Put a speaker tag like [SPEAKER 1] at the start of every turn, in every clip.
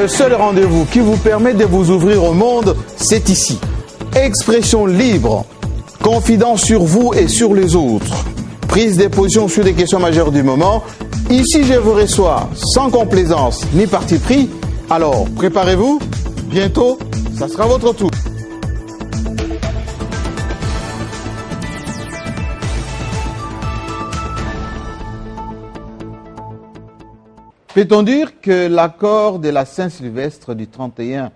[SPEAKER 1] Le seul rendez-vous qui vous permet de vous ouvrir au monde, c'est ici. Expression libre, confidence sur vous et sur les autres, prise de position sur des questions majeures du moment. Ici, je vous reçois sans complaisance ni parti pris. Alors, préparez-vous, bientôt, ça sera votre tour. Peut-on dire que l'accord de la Saint-Sylvestre du 31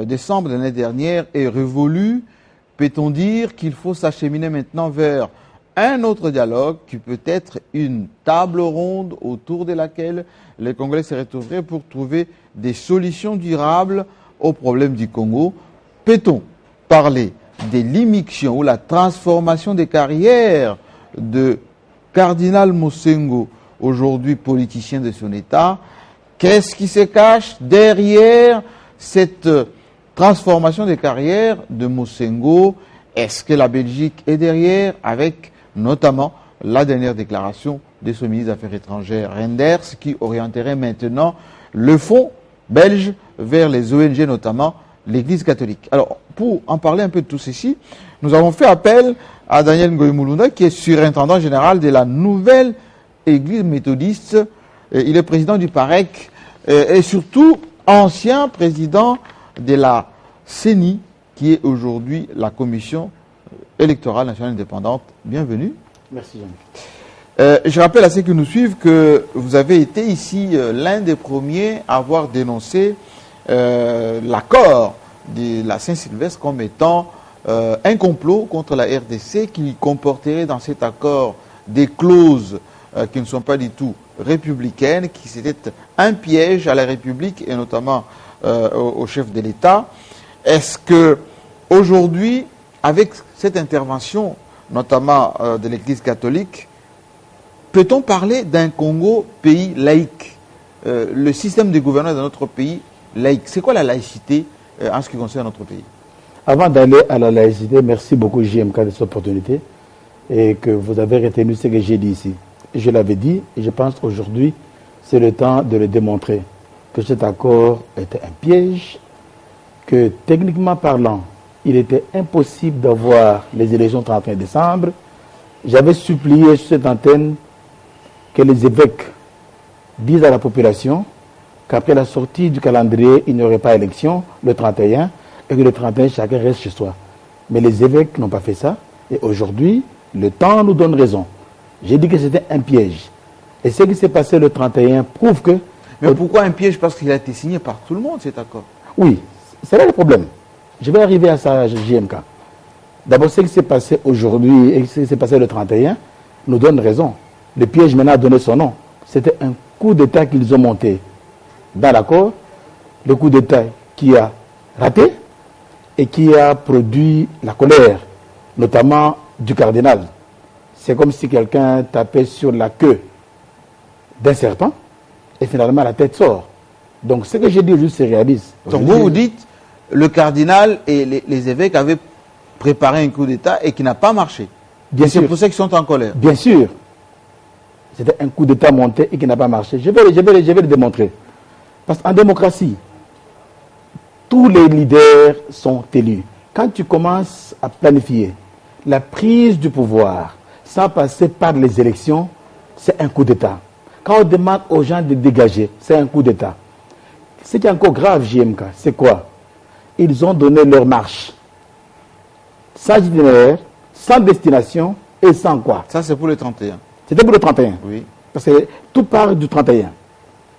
[SPEAKER 1] décembre de l'année dernière est révolu? Peut-on dire qu'il faut s'acheminer maintenant vers un autre dialogue qui peut être une table ronde autour de laquelle les Congolais se retrouveraient pour trouver des solutions durables aux problèmes du Congo? Peut-on parler de l'immixtion ou la transformation des carrières de Cardinal Mosengo, aujourd'hui politicien de son État? Qu'est-ce qui se cache derrière cette transformation des carrières de Mosengo? Est-ce que la Belgique est derrière, avec notamment la dernière déclaration de son ministre des Affaires étrangères, Renders, qui orienterait maintenant le fonds belge vers les ONG, notamment l'Église catholique? Alors, pour en parler un peu de tout ceci, nous avons fait appel à Daniel Ngoï-Moulunda, qui est surintendant général de la nouvelle Église méthodiste. Il est président du PAREC et surtout ancien président de la CENI, qui est aujourd'hui la Commission électorale nationale indépendante. Bienvenue.
[SPEAKER 2] Merci Jean.
[SPEAKER 1] Je rappelle à ceux qui nous suivent que vous avez été ici l'un des premiers à avoir dénoncé l'accord de la Saint-Sylvestre comme étant un complot contre la RDC, qui comporterait dans cet accord des clauses qui ne sont pas du tout républicaines, qui c'était un piège à la République et notamment au chef de l'État. Est-ce que aujourd'hui, avec cette intervention, notamment de l'Église catholique, peut-on parler d'un Congo pays laïque? Le système de gouvernance de notre pays laïque, c'est quoi la laïcité en ce qui concerne notre pays?
[SPEAKER 2] Avant d'aller à la laïcité, merci beaucoup JMK de cette opportunité et que vous avez retenu ce que j'ai dit ici. Je l'avais dit et je pense qu'aujourd'hui, c'est le temps de le démontrer, que cet accord était un piège, que techniquement parlant, il était impossible d'avoir les élections 31 décembre. J'avais supplié sur cette antenne que les évêques disent à la population qu'après la sortie du calendrier, il n'y aurait pas élection le 31 et que le 31, chacun reste chez soi. Mais les évêques n'ont pas fait ça et aujourd'hui, le temps nous donne raison. J'ai dit que c'était un piège. Et ce qui s'est passé le 31 prouve que...
[SPEAKER 1] Mais pourquoi un piège? Parce qu'il a été signé par tout le monde, cet accord.
[SPEAKER 2] Oui, c'est là le problème. Je vais arriver à ça, JMK. D'abord, ce qui s'est passé aujourd'hui et ce qui s'est passé le 31 nous donne raison. Le piège maintenant a donné son nom. C'était un coup d'État qu'ils ont monté dans l'accord. Le coup d'État qui a raté et qui a produit la colère, notamment du cardinal. C'est comme si quelqu'un tapait sur la queue d'un serpent et finalement la tête sort. Donc ce que j'ai dit aujourd'hui, c'est réaliste.
[SPEAKER 1] Donc vous dites, le cardinal et les évêques avaient préparé un coup d'État et qui n'a pas marché.
[SPEAKER 2] Bien sûr.
[SPEAKER 1] C'est pour ça qu'ils sont en colère.
[SPEAKER 2] Bien sûr. C'était un coup d'État monté et qui n'a pas marché. Je vais le démontrer. Parce qu'en démocratie, tous les leaders sont élus. Quand tu commences à planifier la prise du pouvoir sans passer par les élections, c'est un coup d'État. Quand on demande aux gens de dégager, c'est un coup d'État. Ce qui est encore grave, JMK, c'est quoi? Ils ont donné leur marche. Sans itinéraire, sans destination et sans quoi?
[SPEAKER 1] Ça, c'est pour le 31.
[SPEAKER 2] C'était pour le 31.
[SPEAKER 1] Oui.
[SPEAKER 2] Parce que tout part du 31.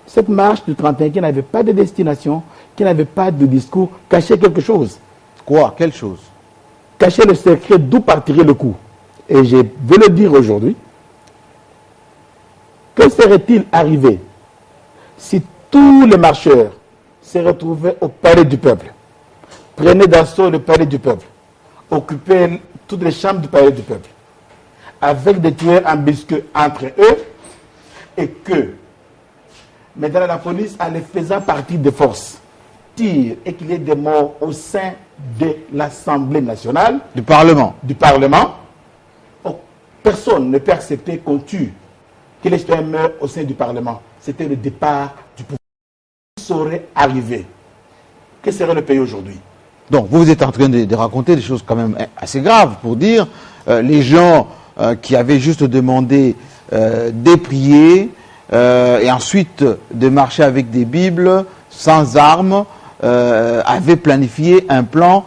[SPEAKER 2] Cette marche du 31 qui n'avait pas de destination, qui n'avait pas de discours, cachait quelque chose.
[SPEAKER 1] Quoi? Quelle chose?
[SPEAKER 2] Cachait le secret d'où partirait le coup. Et je veux le dire aujourd'hui. Que serait-il arrivé si tous les marcheurs se retrouvaient au palais du peuple, prenaient d'assaut le palais du peuple, occupaient toutes les chambres du palais du peuple, avec des tueurs embusqués entre eux, et que, maintenant la police, en les faisant partie des forces, tire et qu'il y ait des morts au sein de l'Assemblée nationale,
[SPEAKER 1] Du Parlement.
[SPEAKER 2] Personne ne peut accepter qu'on tue, que les citoyens meurent au sein du Parlement. C'était le départ du pouvoir. Ça aurait arrivé. que serait le pays aujourd'hui?
[SPEAKER 1] Donc, vous êtes en train de raconter des choses quand même assez graves pour dire les gens qui avaient juste demandé des prières et ensuite de marcher avec des Bibles sans armes avaient planifié un plan.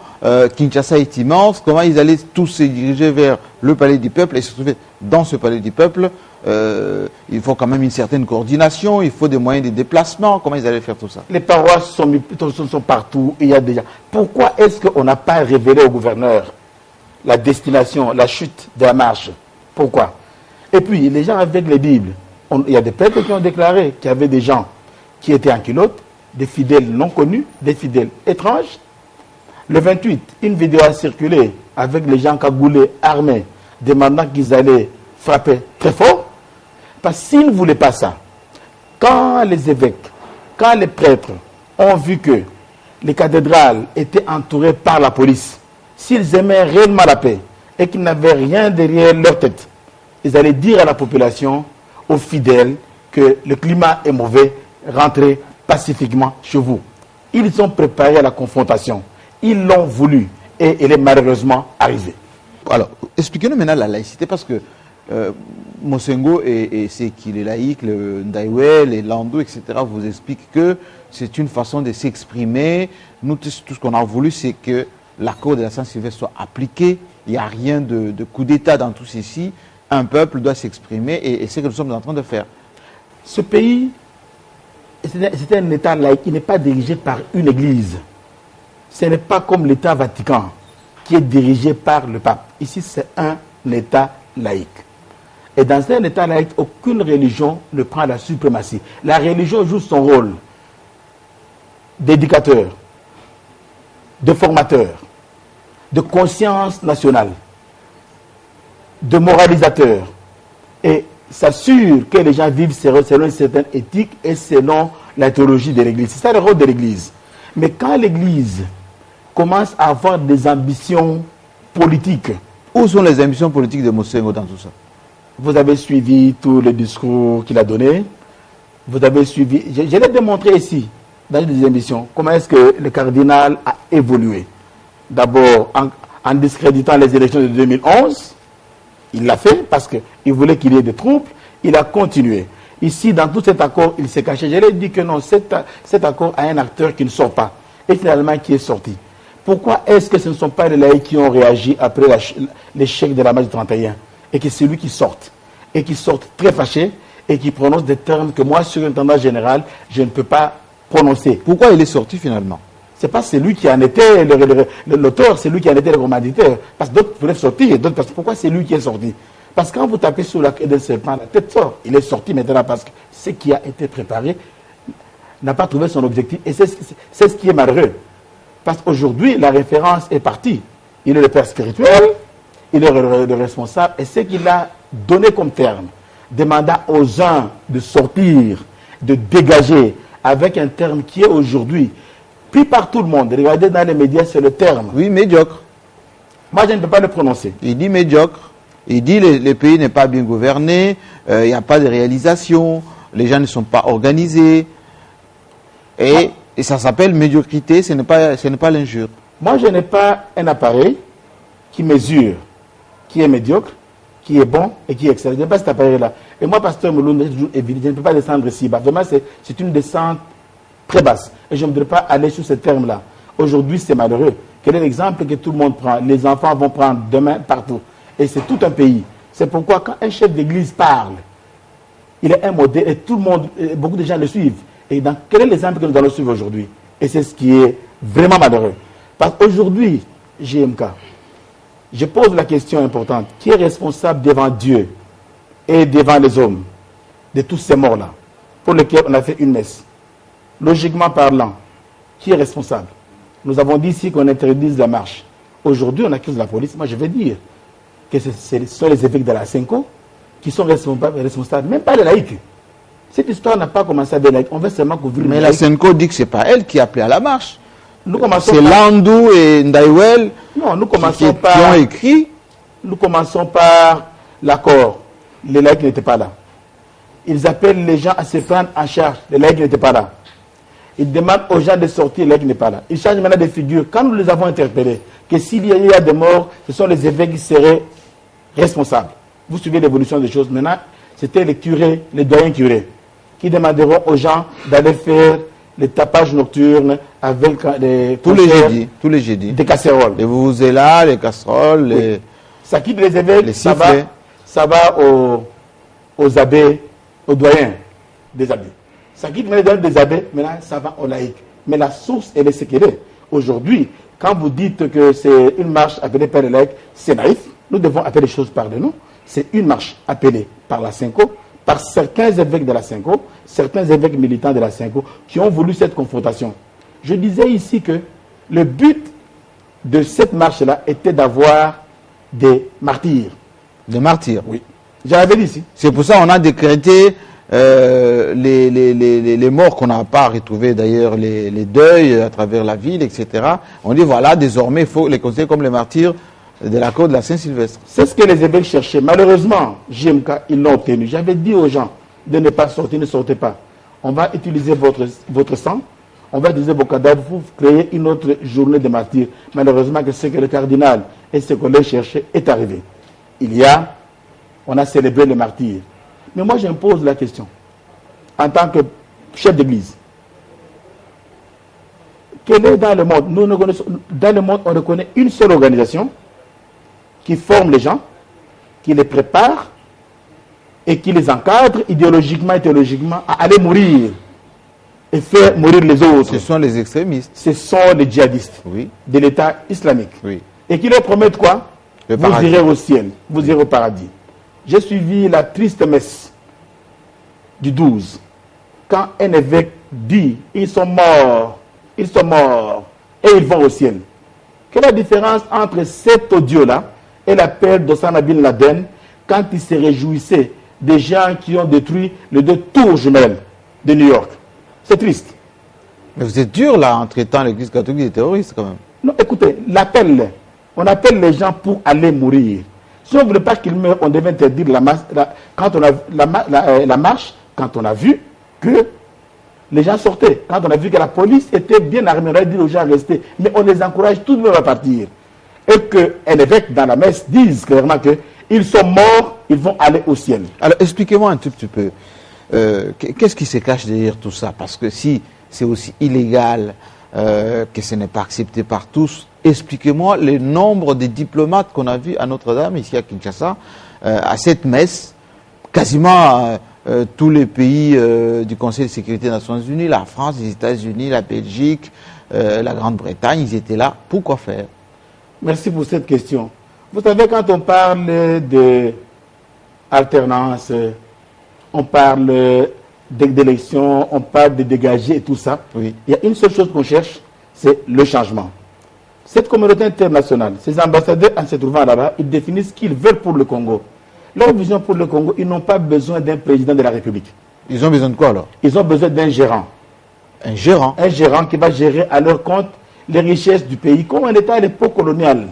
[SPEAKER 1] Kinshasa est immense. Comment ils allaient tous se diriger vers le palais du peuple et se trouver dans ce palais du peuple? Il faut quand même une certaine coordination, il faut des moyens de déplacement. Comment ils allaient faire tout ça?
[SPEAKER 2] Les paroisses sont partout, il y a déjà. Pourquoi est-ce qu'on n'a pas révélé au gouverneur la destination, la chute de la marche? Pourquoi? Et puis, les gens avec les Bibles, il y a des peuples qui ont déclaré qu'il y avait des gens qui étaient en culotte, des fidèles non connus, des fidèles étranges. Le 28, une vidéo a circulé avec les gens cagoulés, armés, demandant qu'ils allaient frapper très fort. Parce qu'ils ne voulaient pas ça. Quand les évêques, quand les prêtres ont vu que les cathédrales étaient entourées par la police, s'ils aimaient réellement la paix et qu'ils n'avaient rien derrière leur tête, ils allaient dire à la population, aux fidèles, que le climat est mauvais, rentrez pacifiquement chez vous. Ils ont préparé à la confrontation. Ils l'ont voulu et elle est malheureusement arrivée.
[SPEAKER 1] Alors, expliquez-nous maintenant la laïcité parce que Mosengo et c'est qu'il est laïque, le Ndaiwe, les Landou, etc. vous expliquent que c'est une façon de s'exprimer. Nous, tout ce qu'on a voulu, c'est que l'accord de la Saint-Sylvestre soit appliqué. Il n'y a rien de coup d'État dans tout ceci. Un peuple doit s'exprimer et c'est ce que nous sommes en train de faire.
[SPEAKER 2] Ce pays, c'est un État laïque qui n'est pas dirigé par une église. Ce n'est pas comme l'État Vatican qui est dirigé par le pape. Ici, c'est un État laïque. Et dans un État laïque, aucune religion ne prend la suprématie. La religion joue son rôle d'éducateur, de formateur, de conscience nationale, de moralisateur, et s'assure que les gens vivent selon une certaine éthique et selon la théologie de l'Église. C'est ça le rôle de l'Église. Mais quand l'Église commence à avoir des ambitions politiques...
[SPEAKER 1] Où sont les ambitions politiques de Mosengo dans tout ça?
[SPEAKER 2] Vous avez suivi tout le discours qu'il a donné. Vous avez suivi... Je l'ai démontré ici, dans des émissions, comment est-ce que le cardinal a évolué. D'abord, en discréditant les élections de 2011, il l'a fait parce qu'il voulait qu'il y ait des troubles. Il a continué. Ici, dans tout cet accord, il s'est caché. Je lui ai dit que non, cet accord a un acteur qui ne sort pas. Et finalement, qui est sorti. Pourquoi est-ce que ce ne sont pas les laïcs qui ont réagi après l'échec de la marche du 31 et que c'est lui qui sorte. Et qui sorte très fâché et qui prononce des termes que moi, sur un intendant général, je ne peux pas prononcer.
[SPEAKER 1] Pourquoi il est sorti finalement?
[SPEAKER 2] C'est pas celui qui en était l'auteur, c'est lui qui en était le commanditaire. Parce que d'autres voulaient sortir. Pourquoi c'est lui qui est sorti? Parce que quand vous tapez sur la queue d'un serpent, la tête sort. Il est sorti maintenant parce que ce qui a été préparé n'a pas trouvé son objectif. Et c'est ce qui est malheureux. Parce qu'aujourd'hui, la référence est partie. Il est le père spirituel, il est le responsable. Et ce qu'il a donné comme terme, demanda aux uns de sortir, de dégager, avec un terme qui est aujourd'hui pris par tout le monde. Regardez dans les médias, c'est le terme.
[SPEAKER 1] Oui, médiocre.
[SPEAKER 2] Moi, je ne peux pas le prononcer.
[SPEAKER 1] Il dit médiocre. Il dit le pays n'est pas bien gouverné, il n'y a pas de réalisation, les gens ne sont pas organisés. Et ça s'appelle médiocrité, ce n'est pas l'injure.
[SPEAKER 2] Moi, je n'ai pas un appareil qui mesure qui est médiocre, qui est bon et qui est excellent. Je n'ai pas cet appareil-là. Et moi, pasteur Mouloun, je ne peux pas descendre ici bas. Vraiment, c'est une descente très basse. Et je ne voudrais pas aller sur ce terme-là. Aujourd'hui, c'est malheureux. Quel est l'exemple que tout le monde prend? Les enfants vont prendre demain partout. Et c'est tout un pays. C'est pourquoi quand un chef d'église parle, il est un modèle et tout le monde, beaucoup de gens le suivent. Et dans quel est l'exemple que nous allons suivre aujourd'hui? Et c'est ce qui est vraiment malheureux. Parce qu'aujourd'hui, JMK, je pose la question importante. Qui est responsable devant Dieu et devant les hommes de tous ces morts-là pour lesquels on a fait une messe? Logiquement parlant, qui est responsable? Nous avons dit ici qu'on interdise la marche. Aujourd'hui, on accuse la police. Moi, je vais dire que ce sont les évêques de la Senko qui sont responsables, même pas les laïcs. Cette histoire n'a pas commencé avec les laïcs. On veut seulement couvrir les
[SPEAKER 1] laïcs.
[SPEAKER 2] Mais
[SPEAKER 1] la Senko dit que ce n'est pas elle qui a appelé à la marche.
[SPEAKER 2] C'est
[SPEAKER 1] Landou et Ndaiwel qui ont écrit.
[SPEAKER 2] Nous commençons par l'accord. Les laïcs n'étaient pas là. Ils appellent les gens à se prendre en charge. Les laïcs n'étaient pas là. Il demande aux gens de sortir, l'évêque n'est pas là. Il change maintenant de figure. Quand nous les avons interpellés, que s'il y a des morts, ce sont les évêques qui seraient responsables. Vous suivez l'évolution des choses. Maintenant, c'était les curés, les doyens curés, qui demanderont aux gens d'aller faire les tapages nocturnes avec
[SPEAKER 1] tous les jeudis,
[SPEAKER 2] des casseroles.
[SPEAKER 1] Les vuvuzelas, les casseroles, les...
[SPEAKER 2] Ça quitte les évêques,
[SPEAKER 1] les
[SPEAKER 2] ça va aux abbés, aux doyens des abbés. Ça quitte les doyens des abbés, maintenant ça va aux laïcs. Mais la source, elle est ce qu'elle est. Aujourd'hui, quand vous dites que c'est une marche appelée par les laïcs, c'est naïf. Nous devons appeler les choses par le nom. C'est une marche appelée par la Cinco, par certains évêques de la Cinco, certains évêques militants de la Cinco, qui ont voulu cette confrontation. Je disais ici que le but de cette marche-là était d'avoir des martyrs.
[SPEAKER 1] Des martyrs?
[SPEAKER 2] Oui. J'avais dit ici.
[SPEAKER 1] C'est pour ça qu'on a décrété les morts qu'on n'a pas retrouvés, d'ailleurs les deuils à travers la ville, etc. On dit voilà, désormais, il faut les considérer comme les martyrs de la côte de la Saint-Sylvestre.
[SPEAKER 2] C'est ce que les évêques cherchaient. Malheureusement, JMK, ils l'ont obtenu. J'avais dit aux gens de ne pas sortir, ne sortez pas. On va utiliser votre sang, on va utiliser vos cadavres pour créer une autre journée de martyrs. Malheureusement, ce que le cardinal et ses collègues cherchaient est arrivé. On a célébré les martyrs. Mais moi, je me pose la question, en tant que chef d'église, quel est dans le monde, dans le monde, on reconnaît une seule organisation qui forme les gens, qui les prépare et qui les encadre idéologiquement et théologiquement à aller mourir et faire mourir les autres.
[SPEAKER 1] Ce sont les extrémistes.
[SPEAKER 2] Ce sont les djihadistes de l'État islamique.
[SPEAKER 1] Oui.
[SPEAKER 2] Et qui leur promettent quoi? Vous irez au ciel, vous irez au paradis. J'ai suivi la triste messe du 12, quand un évêque dit « ils sont morts, et ils vont au ciel ». Quelle est la différence entre cet audio-là et l'appel d'Osama Bin Laden quand il se réjouissait des gens qui ont détruit les 2 tours jumelles de New York? C'est triste.
[SPEAKER 1] Mais vous êtes dur là en traitant l'église catholique des terroristes quand même.
[SPEAKER 2] Non, écoutez, l'appel, on appelle les gens pour aller mourir. Si on ne voulait pas qu'ils meurent, on devait interdire la marche quand on a vu que les gens sortaient. Quand on a vu que la police était bien armée, on a dit aux gens rester. Mais on les encourage tout de même à partir. Et qu'un évêque dans la messe dise clairement qu'ils sont morts, ils vont aller au ciel.
[SPEAKER 1] Alors expliquez-moi un tout petit peu. Qu'est-ce qui se cache derrière tout ça? Parce que si c'est aussi illégal que ce n'est pas accepté par tous, expliquez-moi le nombre de diplomates qu'on a vus à Notre-Dame, ici à Kinshasa, à cette messe, quasiment tous les pays du Conseil de sécurité des Nations Unies, la France, les États-Unis, la Belgique, la Grande-Bretagne, ils étaient là. Pourquoi faire?
[SPEAKER 2] Merci pour cette question. Vous savez, quand on parle de alternance, on parle d'élection, on parle de dégager et tout ça, il y a une seule chose qu'on cherche, c'est le changement. Cette communauté internationale, ces ambassadeurs en se trouvant là-bas, ils définissent ce qu'ils veulent pour le Congo. Leur vision pour le Congo, ils n'ont pas besoin d'un président de la République.
[SPEAKER 1] Ils ont besoin de quoi alors?
[SPEAKER 2] Ils ont besoin d'un gérant.
[SPEAKER 1] Un gérant? Un
[SPEAKER 2] gérant qui va gérer à leur compte les richesses du pays, comme on était à l'époque coloniale.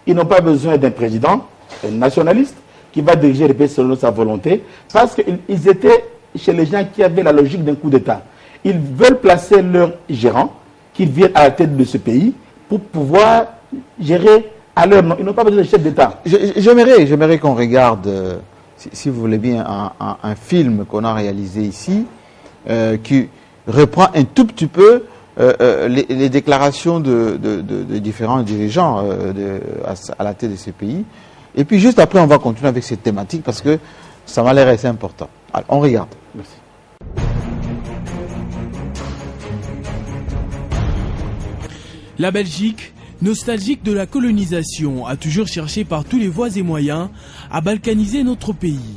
[SPEAKER 2] Ils n'ont pas besoin d'un président, un nationaliste, qui va diriger le pays selon sa volonté, parce qu'ils étaient chez les gens qui avaient la logique d'un coup d'État. Ils veulent placer leur gérant, qui vient à la tête de ce pays, pour pouvoir gérer à leur nom. Ils n'ont pas besoin de chef d'État.
[SPEAKER 1] J'aimerais qu'on regarde, si vous voulez bien, un film qu'on a réalisé ici, qui reprend un tout petit peu les déclarations de différents dirigeants à la tête de ces pays. Et puis juste après, on va continuer avec cette thématique parce que ça m'a l'air assez important. Alors, on regarde.
[SPEAKER 2] Merci.
[SPEAKER 3] La Belgique, nostalgique de la colonisation, a toujours cherché par tous les voies et moyens à balkaniser notre pays.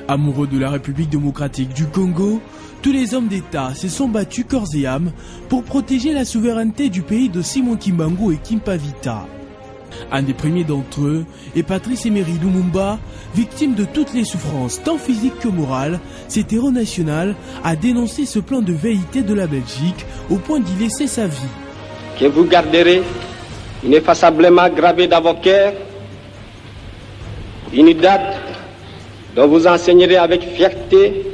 [SPEAKER 3] Amoureux de la République démocratique du Congo, tous les hommes d'État se sont battus corps et âme pour protéger la souveraineté du pays de Simon Kimbangu et Kimpavita. Un des premiers d'entre eux est Patrice Emery Lumumba, victime de toutes les souffrances, tant physiques que morales. Cet héros national a dénoncé ce plan de velléité de la Belgique au point d'y laisser sa vie.
[SPEAKER 4] Que vous garderez ineffaçablement gravé dans vos cœurs une date dont vous enseignerez avec fierté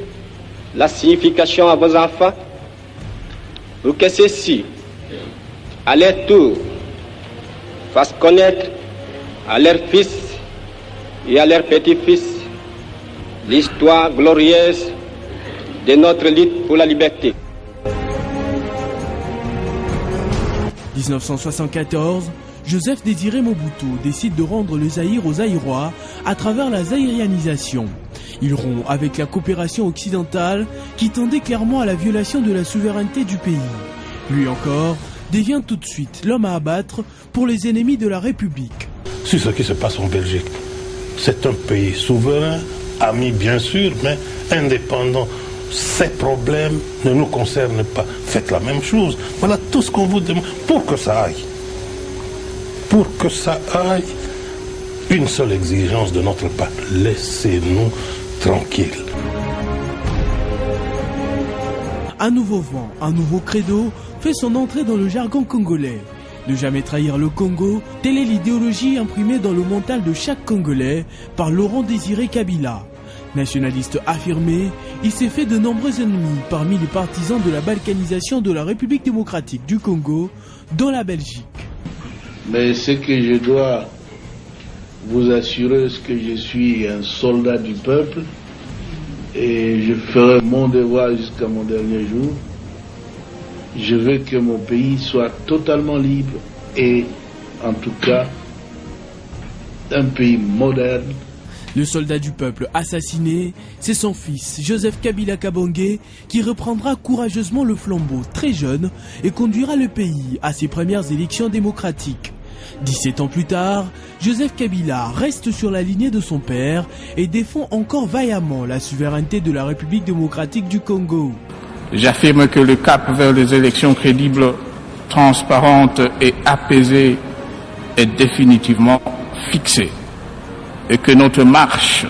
[SPEAKER 4] la signification à vos enfants, pour que ceux-ci, à leur tour, fassent connaître à leurs fils et à leurs petits-fils l'histoire glorieuse de notre lutte pour la liberté.
[SPEAKER 3] 1974, Joseph Désiré Mobutu décide de rendre le Zaïre aux Zaïrois à travers la zaïrianisation. Il rompt avec la coopération occidentale qui tendait clairement à la violation de la souveraineté du pays. Lui encore devient tout de suite l'homme à abattre pour les ennemis de la République.
[SPEAKER 5] Sur ce qui se passe en Belgique, c'est un pays souverain, ami bien sûr, mais indépendant. Ces problèmes ne nous concernent pas. Faites la même chose. Voilà tout ce qu'on vous demande pour que ça aille. Pour que ça aille, une seule exigence de notre part. Laissez-nous tranquilles.
[SPEAKER 3] Un nouveau vent, un nouveau credo fait son entrée dans le jargon congolais. Ne jamais trahir le Congo, telle est l'idéologie imprimée dans le mental de chaque Congolais par Laurent Désiré Kabila. Nationaliste affirmé, il s'est fait de nombreux ennemis parmi les partisans de la balkanisation de la République démocratique du Congo, dont la Belgique.
[SPEAKER 6] Mais ce que je dois vous assurer, c'est que je suis un soldat du peuple et je ferai mon devoir jusqu'à mon dernier jour. Je veux que mon pays soit totalement libre et, en tout cas, un pays moderne.
[SPEAKER 3] Le soldat du peuple assassiné, c'est son fils, Joseph Kabila Kabange, qui reprendra courageusement le flambeau très jeune et conduira le pays à ses premières élections démocratiques. 17 ans plus tard, Joseph Kabila reste sur la lignée de son père et défend encore vaillamment la souveraineté de la République démocratique du Congo.
[SPEAKER 7] J'affirme que le cap vers les élections crédibles, transparentes et apaisées est définitivement fixé et que notre marche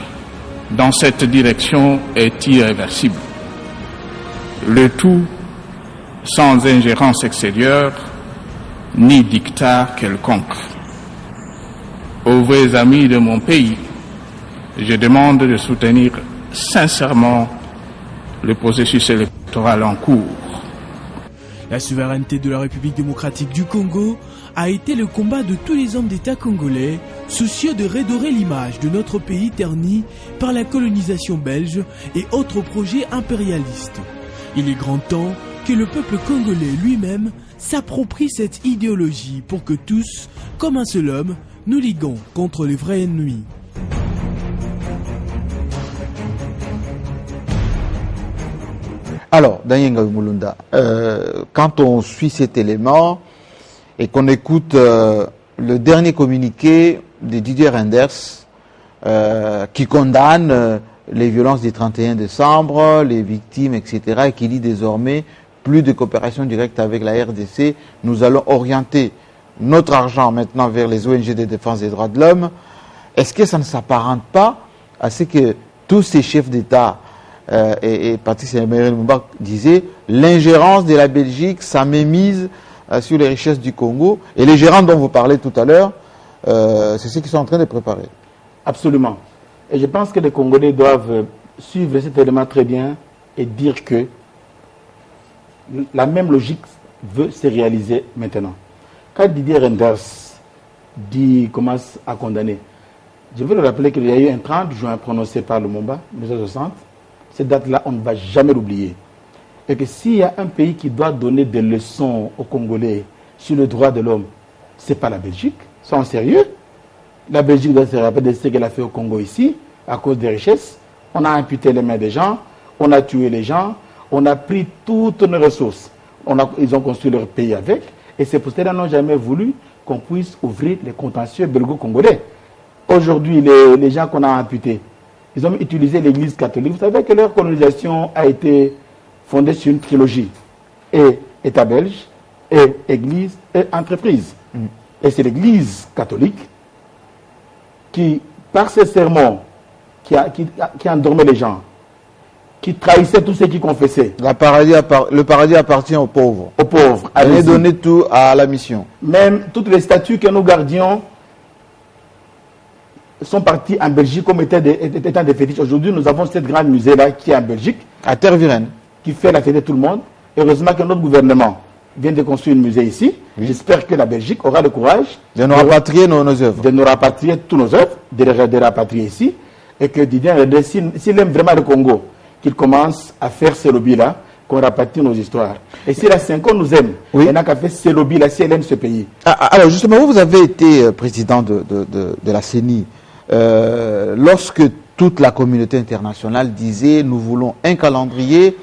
[SPEAKER 7] dans cette direction est irréversible. Le tout sans ingérence extérieure ni dictat quelconque. Aux vrais amis de mon pays, je demande de soutenir sincèrement le processus électoral en cours.
[SPEAKER 3] La souveraineté de la République démocratique du Congo a été le combat de tous les hommes d'État congolais, soucieux de redorer l'image de notre pays terni par la colonisation belge et autres projets impérialistes. Il est grand temps que le peuple congolais lui-même s'approprie cette idéologie pour que tous, comme un seul homme, nous liguons contre les vrais ennemis.
[SPEAKER 1] Alors, Daniel Mulunda, quand on suit cet élément et qu'on écoute le dernier communiqué de Didier Reynders qui condamne les violences du 31 décembre, les victimes, etc., et qui dit désormais plus de coopération directe avec la RDC, nous allons orienter notre argent maintenant vers les ONG de défense des droits de l'homme. Est-ce que ça ne s'apparente pas à ce que tous ces chefs d'État et Patrice Emery Lumumba disaient, l'ingérence de la Belgique, ça m'émise sur les richesses du Congo, et les gérants dont vous parlez tout à l'heure, c'est ce qu'ils sont en train de préparer.
[SPEAKER 2] Absolument. Et je pense que les Congolais doivent suivre cet élément très bien et dire que la même logique veut se réaliser maintenant. Quand Didier Reynders commence à condamner, je veux le rappeler qu'il y a eu un 30 juin prononcé par Lumumba, 1960. Cette date-là, on ne va jamais l'oublier. Et que s'il y a un pays qui doit donner des leçons aux Congolais sur le droit de l'homme, ce n'est pas la Belgique. Soyons sérieux. La Belgique doit se rappeler de ce qu'elle a fait au Congo ici, à cause des richesses. On a amputé les mains des gens, on a tué les gens, on a pris toutes nos ressources. Ils ont construit leur pays avec. Et c'est pour cela qu'ils n'ont jamais voulu qu'on puisse ouvrir les contentieux belgo-congolais. Aujourd'hui, les gens qu'on a amputés, ils ont utilisé l'église catholique. Vous savez que leur colonisation a été fondée sur une trilogie. Et État belge, et Église, et entreprise. Et c'est l'église catholique qui, par ses sermons, qui endormait les gens, qui trahissait tous ceux qui confessaient.
[SPEAKER 1] Le paradis appartient aux pauvres.
[SPEAKER 2] Aux pauvres.
[SPEAKER 1] Allez donner tout à la mission.
[SPEAKER 2] Même toutes les statues que nous gardions, sont partis en Belgique comme étant des fétiches. Aujourd'hui, nous avons cette grande musée-là qui est en Belgique.
[SPEAKER 1] À Tervuren.
[SPEAKER 2] Qui fait la fête de tout le monde. Heureusement que notre gouvernement vient de construire un musée ici. Oui. J'espère que la Belgique aura le courage
[SPEAKER 1] de nous rapatrier nos œuvres.
[SPEAKER 2] De nous rapatrier tous nos œuvres, de les rapatrier ici. Et que Didier, s'il aime vraiment le Congo, qu'il commence à faire ce lobby-là, qu'on rapatrie nos histoires. Et si la 5 ans nous aime, il n'a qu'à faire ce lobby-là, si elle aime ce pays.
[SPEAKER 1] Alors justement, vous avez été président de la CENI. Lorsque toute la communauté internationale disait nous voulons un calendrier,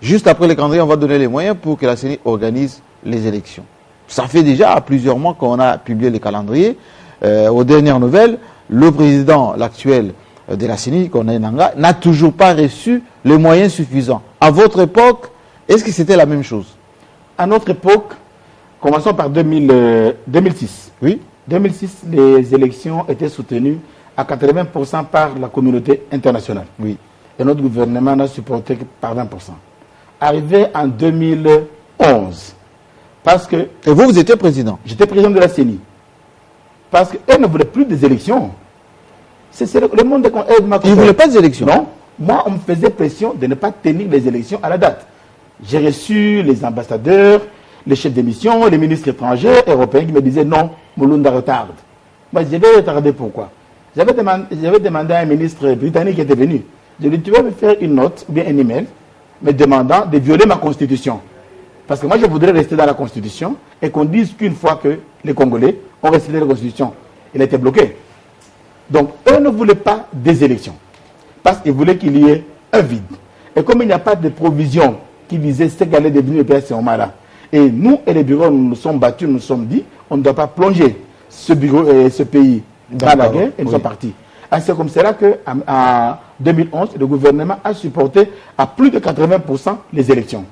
[SPEAKER 1] juste après le calendrier, on va donner les moyens pour que la CENI organise les élections. Ça fait déjà plusieurs mois qu'on a publié les calendriers. Aux dernières nouvelles, le président, l'actuel de la CENI, Corneille Nangaa, n'a toujours pas reçu les moyens suffisants. À votre époque, est-ce que c'était la même chose?
[SPEAKER 2] À notre époque, commençons par 2006.
[SPEAKER 1] Oui.
[SPEAKER 2] 2006, les élections étaient soutenues à 80% par la communauté internationale.
[SPEAKER 1] Oui.
[SPEAKER 2] Et notre gouvernement n'a supporté que par 20%. Arrivé en 2011, parce que...
[SPEAKER 1] Et vous étiez président?
[SPEAKER 2] J'étais président de la CENI. Parce qu'elle ne voulait plus des élections. C'est le monde de...
[SPEAKER 1] Il ne voulait pas des élections?
[SPEAKER 2] Non. Moi, on me faisait pression de ne pas tenir les élections à la date. J'ai reçu les ambassadeurs, les chefs de mission, les ministres étrangers, européens qui me disaient non, Mulunda retarde. Moi, je vais retarder pourquoi? J'avais demandé à un ministre britannique qui était venu. Je lui ai dit, tu vas me faire une note, ou bien un email, me demandant de violer ma constitution. Parce que moi, je voudrais rester dans la constitution et qu'on dise qu'une fois que les Congolais ont respecté la constitution, il a été bloqué. Donc, eux ne voulaient pas des élections. Parce qu'ils voulaient qu'il y ait un vide. Et comme il n'y a pas de provision qui visait ce qu'allait devenir le pays à ce moment-là, et nous et les bureaux, nous nous sommes battus, nous nous sommes dit, on ne doit pas plonger ce pays dans la guerre, et nous sommes partis. C'est comme cela qu'en 2011, le gouvernement a supporté à plus de 80% les élections.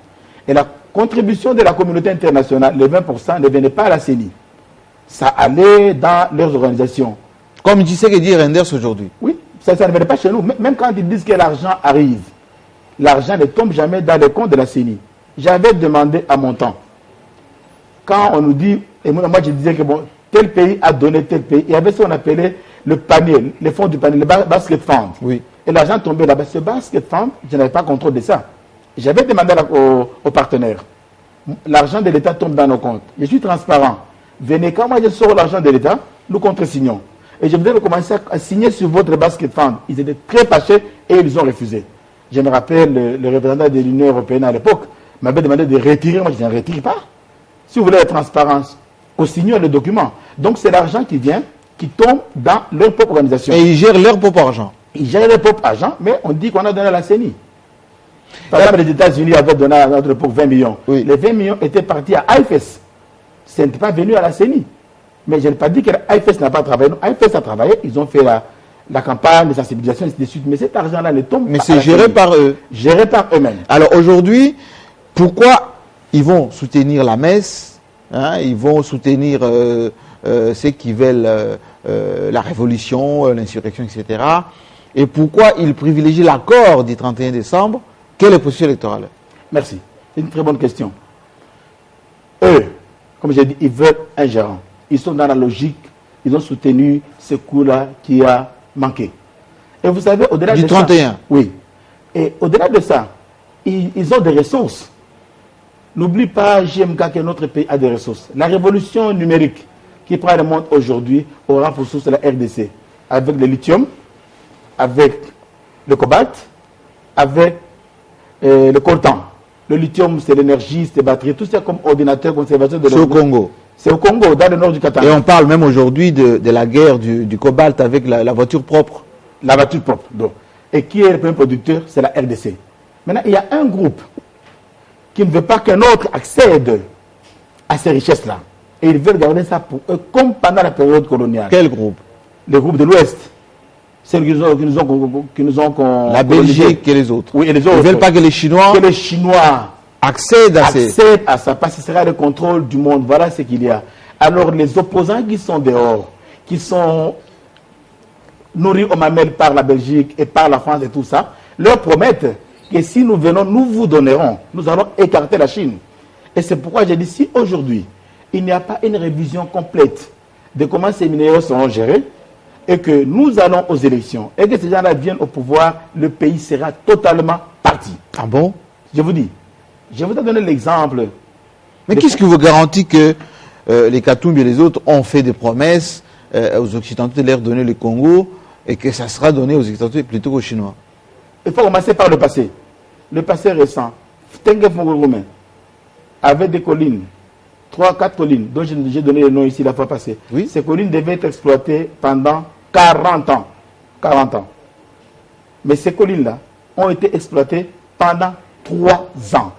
[SPEAKER 2] Et la contribution de la communauté internationale, les 20%, ne venait pas à la CENI. Ça allait dans leurs organisations.
[SPEAKER 1] Comme tu sais que dit Renders aujourd'hui.
[SPEAKER 2] Oui, ça ne venait pas chez nous. Même quand ils disent que l'argent arrive, l'argent ne tombe jamais dans les comptes de la CENI. J'avais demandé à mon temps. Quand on nous dit, et moi je disais que bon, tel pays a donné tel pays, il y avait ce qu'on appelait le panier, les fonds du panier, le basket fund.
[SPEAKER 1] Oui.
[SPEAKER 2] Et l'argent tombait là-bas. Ce basket fund, je n'avais pas contrôle de ça. J'avais demandé aux partenaires. L'argent de l'État tombe dans nos comptes. Je suis transparent. Venez, quand moi je sors l'argent de l'État, nous contre-signons. Et je voudrais commencer à signer sur votre basket fund. Ils étaient très fâchés et ils ont refusé. Je me rappelle, le représentant de l'Union européenne à l'époque m'avait demandé de retirer. Moi, je ne retire pas. Si vous voulez la transparence, signons le document. Donc, c'est l'argent qui vient, qui tombe dans leur propre organisation.
[SPEAKER 1] Et ils gèrent leur propre argent.
[SPEAKER 2] Ils gèrent leur propre argent, mais on dit qu'on a donné à la CENI. Par exemple, les États-Unis avaient donné à notre époque 20 millions.
[SPEAKER 1] Oui.
[SPEAKER 2] Les 20 millions étaient partis à IFES. Ce n'était pas venu à la CENI. Mais je n'ai pas dit que l'IFES n'a pas travaillé. Non, IFES a travaillé, ils ont fait la campagne de sensibilisation, ainsi de suite. Mais cet argent-là ne tombe pas.
[SPEAKER 1] Mais c'est géré par eux.
[SPEAKER 2] Géré par eux-mêmes.
[SPEAKER 1] Alors aujourd'hui, pourquoi ils vont soutenir la messe, hein, ils vont soutenir ceux qui veulent la révolution, l'insurrection, etc. Et pourquoi ils privilégient l'accord du 31 décembre? Quelle est la position électorale?
[SPEAKER 2] Merci. C'est une très bonne question. Eux, comme j'ai dit, ils veulent un gérant. Ils sont dans la logique, ils ont soutenu ce coup-là qui a manqué. Et vous savez, au-delà de ça...
[SPEAKER 1] Du 31.
[SPEAKER 2] Oui. Et au-delà de ça, ils ont des ressources. N'oublie pas, JMK, que notre pays a des ressources. La révolution numérique qui prend le monde aujourd'hui aura pour source la RDC. Avec le lithium, avec le cobalt, avec le coltan. Le lithium, c'est l'énergie, c'est les batteries, tout ça comme ordinateur, conservateur de
[SPEAKER 1] l'ordinateur. C'est au Congo.
[SPEAKER 2] C'est au Congo, dans le nord du Katanga.
[SPEAKER 1] Et on parle même aujourd'hui de la guerre du cobalt avec la voiture propre.
[SPEAKER 2] La voiture propre, donc. Et qui est le premier producteur? C'est la RDC. Maintenant, il y a un groupe qui ne veut pas qu'un autre accède à ces richesses-là. Et ils veulent garder ça pour eux, comme pendant la période coloniale.
[SPEAKER 1] Quel groupe?
[SPEAKER 2] Le groupe de l'Ouest. Celles qui nous ont
[SPEAKER 1] la Belgique et les autres.
[SPEAKER 2] Oui, et les autres.
[SPEAKER 1] Ils ne veulent pas que les Chinois accèdent
[SPEAKER 2] à ça, parce que ce sera le contrôle du monde. Voilà ce qu'il y a. Alors, les opposants qui sont dehors, qui sont nourris aux mamelles par la Belgique et par la France et tout ça, leur promettent que si nous venons, nous vous donnerons. Nous allons écarter la Chine. Et c'est pourquoi j'ai dit, si aujourd'hui, il n'y a pas une révision complète de comment ces minéraux seront gérés, et que nous allons aux élections et que ces gens-là viennent au pouvoir, le pays sera totalement parti.
[SPEAKER 1] Ah bon?
[SPEAKER 2] Je vous dis, je vous ai donné l'exemple.
[SPEAKER 1] Mais qu'est-ce qui vous garantit que les Katumbi et les autres ont fait des promesses aux Occidentaux de leur donner le Congo et que ça sera donné aux Occidentaux plutôt qu'aux Chinois?
[SPEAKER 2] Il faut commencer par le passé. Le passé récent. Tengue Fongorume avait des collines, 3-4 collines, dont j'ai donné le nom ici la fois passée.
[SPEAKER 1] Oui.
[SPEAKER 2] Ces collines devaient être exploitées pendant 40 ans. 40 ans. Mais ces collines-là ont été exploitées pendant 3 ans.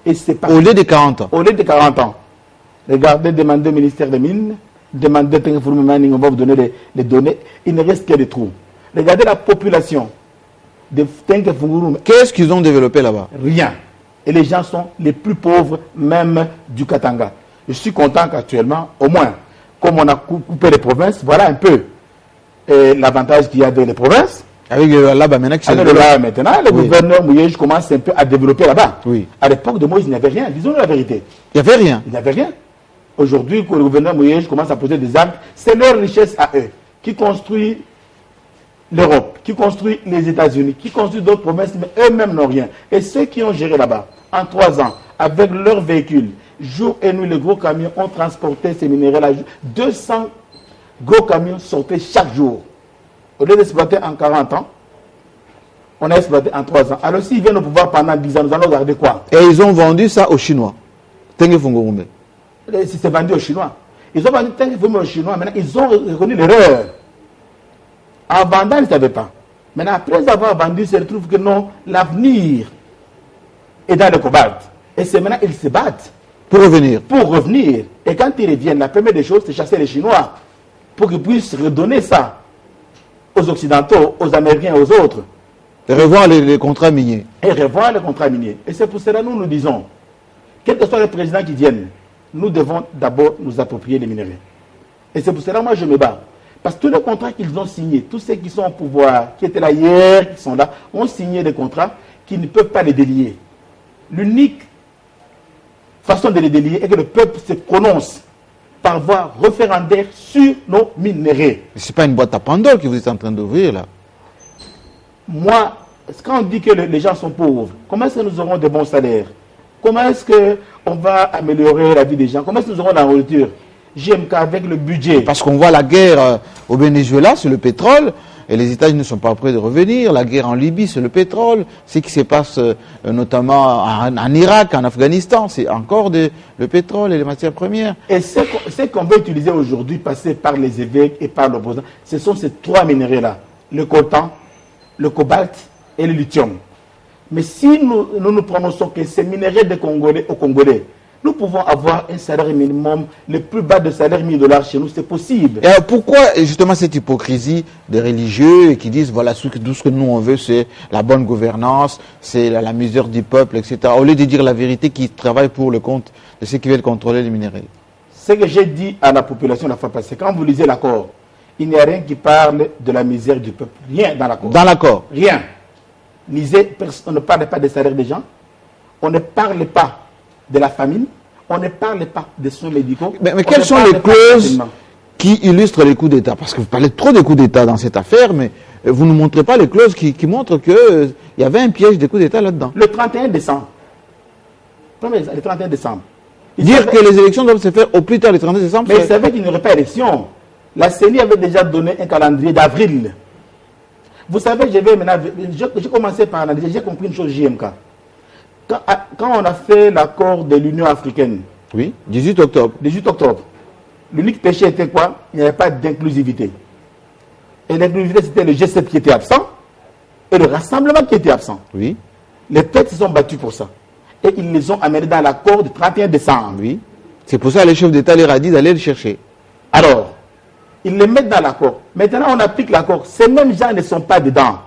[SPEAKER 2] Et c'est pas
[SPEAKER 1] Au lieu de 40 ans.
[SPEAKER 2] Au lieu de 40 ans. Regardez, demandez au ministère des Mines, demandez Tengue Fongorume, on va vous donner les données. Il ne reste que des trous. Regardez la population de Tengue Fongorume.
[SPEAKER 1] Qu'est-ce qu'ils ont développé là-bas?
[SPEAKER 2] Rien. Et les gens sont les plus pauvres même du Katanga. Je suis content qu'actuellement, au moins, comme on a coupé les provinces, voilà un peu l'avantage qu'il y a dans les provinces.
[SPEAKER 1] Avec le là-bas maintenant qui
[SPEAKER 2] Avec le là maintenant, le
[SPEAKER 1] Oui.
[SPEAKER 2] gouverneur Mouyej commence un peu à développer là-bas.
[SPEAKER 1] Oui.
[SPEAKER 2] À l'époque de Moïse, il n'y avait rien. Disons la vérité.
[SPEAKER 1] Il n'y avait rien.
[SPEAKER 2] Il n'y avait rien. Aujourd'hui, quand le gouverneur Mouyej commence à poser des actes, c'est leur richesse à eux qui construit l'Europe, qui construit les États-Unis, qui construit d'autres promesses, mais eux-mêmes n'ont rien. Et ceux qui ont géré là-bas, en 3 ans, avec leurs véhicules, jour et nuit, les gros camions ont transporté ces minéraux-là. 200 gros camions sortaient chaque jour. Au lieu d'exploiter en 40 ans, on a exploité en 3 ans. Alors s'ils viennent au pouvoir pendant 10 ans, nous allons garder quoi?
[SPEAKER 1] Et ils ont vendu ça aux Chinois. Tengue Fongorume.
[SPEAKER 2] C'est vendu aux Chinois. Ils ont vendu Tengue Fongorume aux Chinois. Maintenant, ils ont reconnu l'erreur. En vendant, ils ne savaient pas. Maintenant, après avoir vendu, ils se retrouvent que non, l'avenir est dans le cobalt. Et c'est maintenant qu'ils se battent
[SPEAKER 1] Pour revenir.
[SPEAKER 2] pour revenir. Et quand ils reviennent, la première des choses, c'est chasser les Chinois pour qu'ils puissent redonner ça aux Occidentaux, aux Américains, aux autres,
[SPEAKER 1] Et revoir les contrats miniers.
[SPEAKER 2] et revoir les contrats miniers. Et c'est pour cela que nous disons, quel que soit le président qui vienne, nous devons d'abord nous approprier les minéraux. Et c'est pour cela que moi je me bats. Parce que tous les contrats qu'ils ont signés, tous ceux qui sont au pouvoir, qui étaient là hier, qui sont là, ont signé des contrats qui ne peuvent pas les délier. L'unique façon de les délier est que le peuple se prononce par voie référendaire sur nos minéraux.
[SPEAKER 1] Ce n'est pas une boîte à Pandore que vous êtes en train d'ouvrir là.
[SPEAKER 2] Moi, quand on dit que les gens sont pauvres, comment est-ce que nous aurons de bons salaires? Comment est-ce qu'on va améliorer la vie des gens? Comment est-ce que nous aurons la nourriture? JMK avec le budget.
[SPEAKER 1] Parce qu'on voit la guerre au Venezuela, c'est le pétrole, et les États-Unis ne sont pas prêts de revenir. La guerre en Libye, c'est le pétrole. Ce qui se passe notamment en Irak, en Afghanistan, c'est encore le pétrole et les matières premières.
[SPEAKER 2] Et ce qu'on veut utiliser aujourd'hui, passer par les évêques et par l'opposant, ce sont ces 3 minéraux-là. Le coltan, le cobalt et le lithium. Mais si nous prononçons que ces minéraux des Congolais aux Congolais, nous pouvons avoir un salaire minimum, le plus bas de salaire $1000 chez nous, c'est possible.
[SPEAKER 1] Et alors pourquoi justement cette hypocrisie des religieux qui disent voilà tout ce que nous on veut c'est la bonne gouvernance, c'est la misère du peuple, etc. Au lieu de dire la vérité qui travaille pour le compte de ceux qui veulent contrôler les minéraux.
[SPEAKER 2] Ce que j'ai dit à la population la fois passée, quand vous lisez l'accord, il n'y a rien qui parle de la misère du peuple. Rien dans l'accord.
[SPEAKER 1] Dans l'accord.
[SPEAKER 2] Rien. Lisez, on ne parle pas des salaires des gens, on ne parle pas de la famine, on ne parle pas des soins médicaux.
[SPEAKER 1] Mais quelles sont les clauses qui illustrent les coups d'État? Parce que vous parlez trop de coups d'État dans cette affaire, mais vous ne montrez pas les clauses qui montrent qu'il y avait un piège de coups d'État là-dedans.
[SPEAKER 2] Le 31 décembre. Le 31 décembre.
[SPEAKER 1] Dire que les élections doivent se faire au plus tard le 31 décembre.
[SPEAKER 2] Mais ils savaient qu'il n'y aurait pas d'élection. La CENI avait déjà donné un calendrier d'avril. Vous savez, j'ai commencé par analyser, j'ai compris une chose JMK. Quand on a fait l'accord de l'Union africaine,
[SPEAKER 1] oui, 18 octobre.
[SPEAKER 2] 18 octobre, l'unique péché était quoi? Il n'y avait pas d'inclusivité. Et l'inclusivité, c'était le G7 qui était absent et le rassemblement qui était absent.
[SPEAKER 1] Oui.
[SPEAKER 2] Les peuples se sont battus pour ça. Et ils les ont amenés dans l'accord du 31 décembre.
[SPEAKER 1] Oui. C'est pour ça que les chefs d'État leur a dit d'aller le chercher.
[SPEAKER 2] Alors, ils les mettent dans l'accord. Maintenant, on applique l'accord. Ces mêmes gens ne sont pas dedans.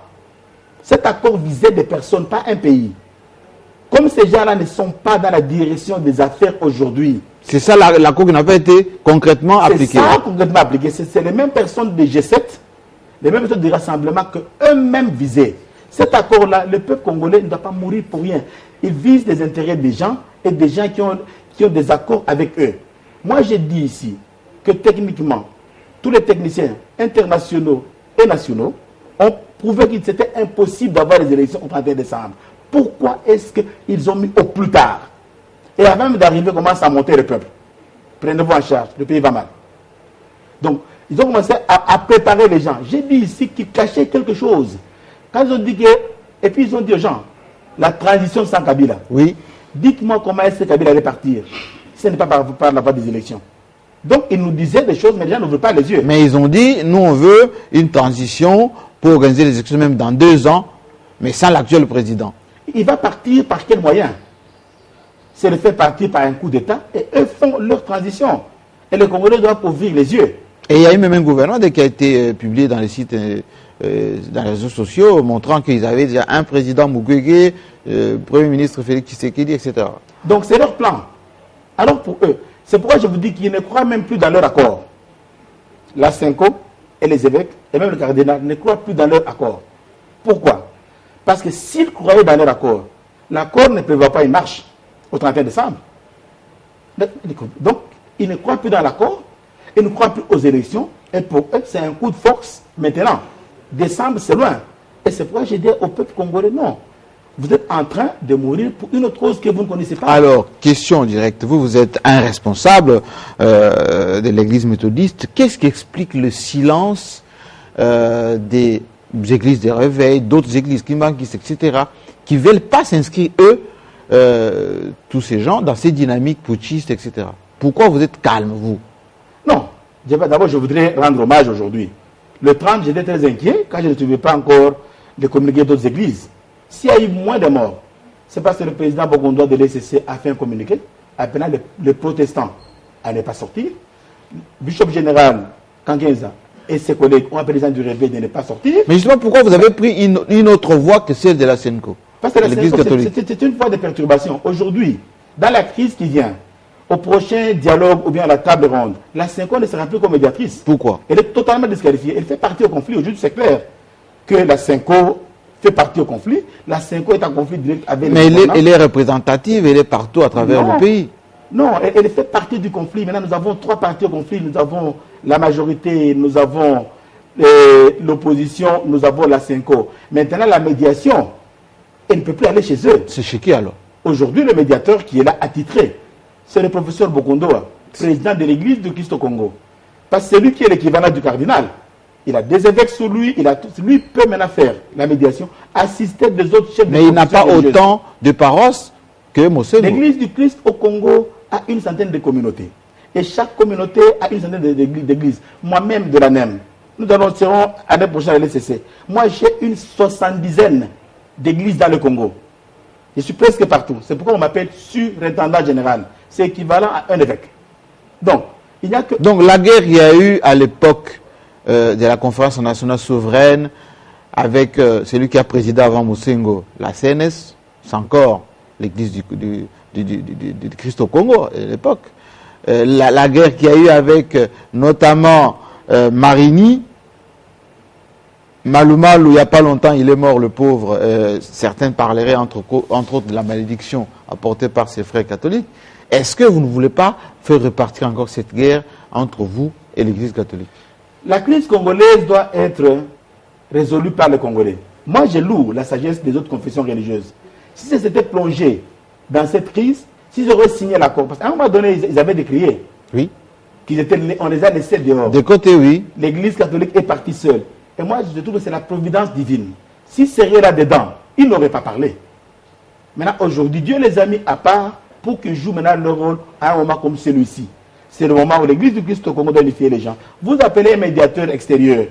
[SPEAKER 2] Cet accord visait des personnes, pas un pays. Comme ces gens-là ne sont pas dans la direction des affaires aujourd'hui.
[SPEAKER 1] C'est ça l'accord qui n'a pas été concrètement appliqué.
[SPEAKER 2] C'est ça concrètement appliqué. C'est les mêmes personnes des G7, les mêmes personnes du rassemblement qu'eux-mêmes visaient. Cet accord-là, le peuple congolais ne doit pas mourir pour rien. Il vise les intérêts des gens et des gens qui ont des accords avec eux. Moi, j'ai dit ici que techniquement, tous les techniciens internationaux et nationaux ont prouvé qu'il était impossible d'avoir les élections au 31 décembre. Pourquoi est-ce qu'ils ont mis au plus tard? Et avant même d'arriver, commence à monter le peuple. Prenez-vous en charge, le pays va mal. Donc, ils ont commencé à préparer les gens. J'ai dit ici qu'ils cachaient quelque chose. Quand ils ont dit que... Et puis ils ont dit aux gens, la transition sans Kabila.
[SPEAKER 1] Oui.
[SPEAKER 2] Dites-moi comment est-ce que Kabila allait partir. Ce n'est pas par la voie des élections. Donc, ils nous disaient des choses, mais les gens n'ouvrent pas les yeux.
[SPEAKER 1] Mais ils ont dit, nous on veut une transition pour organiser les élections même dans 2 ans, mais sans l'actuel président.
[SPEAKER 2] Il va partir par quel moyen? C'est le faire partir par un coup d'État et eux font leur transition. Et les Congolais doivent ouvrir les yeux.
[SPEAKER 1] Et il y a eu même un gouvernement qui a été publié dans les sites, dans les réseaux sociaux, montrant qu'ils avaient déjà un président Mukwege, Premier ministre Félix Tshisekedi, etc.
[SPEAKER 2] Donc c'est leur plan. Alors pour eux, c'est pourquoi je vous dis qu'ils ne croient même plus dans leur accord. La Cinco et les évêques, et même le cardinal, ne croient plus dans leur accord. Pourquoi? Parce que s'ils croyaient dans leur accord, l'accord ne prévoit pas une marche au 31 décembre. Donc, ils ne croient plus dans l'accord, ils ne croient plus aux élections, et pour eux, c'est un coup de force maintenant. Décembre, c'est loin. Et c'est pourquoi j'ai dit au peuple congolais, non. Vous êtes en train de mourir pour une autre cause que vous ne connaissez pas.
[SPEAKER 1] Alors, question directe. Vous êtes un responsable de l'église méthodiste. Qu'est-ce qui explique le silence des églises de réveil, d'autres églises qui manquent, etc., qui ne veulent pas s'inscrire, eux, tous ces gens, dans ces dynamiques putschistes, etc. Pourquoi vous êtes calme, vous?
[SPEAKER 2] Non. D'abord, je voudrais rendre hommage aujourd'hui. Le 30, j'étais très inquiet quand je ne trouvais pas encore de communiquer d'autres églises. S'il y a eu moins de morts, c'est parce que le président Bogondois de l'ECC a fait un communiqué appelant les protestants à ne pas sortir. Le bishop général Kangenza et ses collègues ont appelé les gens du réveil de ne pas sortir.
[SPEAKER 1] Mais justement, pourquoi vous avez pris une autre voie que celle de la Senko?
[SPEAKER 2] Parce que la Senko, c'est une voie de perturbation. Aujourd'hui, dans la crise qui vient, au prochain dialogue ou bien à la table ronde, la Senko ne sera plus comme médiatrice.
[SPEAKER 1] Pourquoi?
[SPEAKER 2] Elle est totalement disqualifiée. Elle fait partie au conflit. Aujourd'hui, c'est clair que la Senko fait partie au conflit. La Senko est en conflit direct avec
[SPEAKER 1] mais elle est représentative, elle est partout à travers le pays.
[SPEAKER 2] Non, elle fait partie du conflit. Maintenant, nous avons 3 partis au conflit. Nous avons la majorité, nous avons l'opposition, nous avons la Senko. Maintenant, la médiation, elle ne peut plus aller chez eux.
[SPEAKER 1] C'est chez qui alors?
[SPEAKER 2] Aujourd'hui, le médiateur qui est là attitré, c'est le professeur Bokondoa, président de l'église du Christ au Congo. Parce que c'est lui qui est l'équivalent du cardinal. Il a des évêques sous lui, lui peut maintenant faire la médiation, assister des autres chefs de
[SPEAKER 1] mais il n'a pas autant de paroisses que Mosengo.
[SPEAKER 2] L'église du Christ au Congo a une centaine de communautés. Et chaque communauté a une centaine d'églises. Moi-même de la NEM, nous annoncerons l'année prochaine à l'ECC. Moi, j'ai une 70aine d'églises dans le Congo. Je suis presque partout. C'est pourquoi on m'appelle surintendant général. C'est équivalent à un évêque. Donc, il n'y a que...
[SPEAKER 1] Donc, la guerre qu'il y a eu à l'époque de la conférence nationale souveraine avec celui qui a présidé avant Mosengo, la CNS, c'est encore l'église du Christ au Congo à l'époque. La guerre qu'il y a eu avec notamment Marini, Malumalu, il n'y a pas longtemps, il est mort, le pauvre. Certains parleraient entre autres de la malédiction apportée par ses frères catholiques. Est-ce que vous ne voulez pas faire repartir encore cette guerre entre vous et l'Église catholique?
[SPEAKER 2] La crise congolaise doit être résolue par les Congolais. Moi, je loue la sagesse des autres confessions religieuses. Si ils s'étaient plongés dans cette crise, s'ils auraient signé l'accord, parce qu'à un moment donné, ils avaient décrié
[SPEAKER 1] oui.
[SPEAKER 2] On les a laissés dehors.
[SPEAKER 1] De côté, oui.
[SPEAKER 2] L'Église catholique est partie seule. Et moi, je trouve que c'est la providence divine. S'ils seraient là-dedans, ils n'auraient pas parlé. Maintenant, aujourd'hui, Dieu les a mis à part pour qu'ils jouent maintenant leur rôle à un moment comme celui-ci. C'est le moment où l'Église du Christ au Congo doit unifier les gens. Vous appelez un médiateur extérieur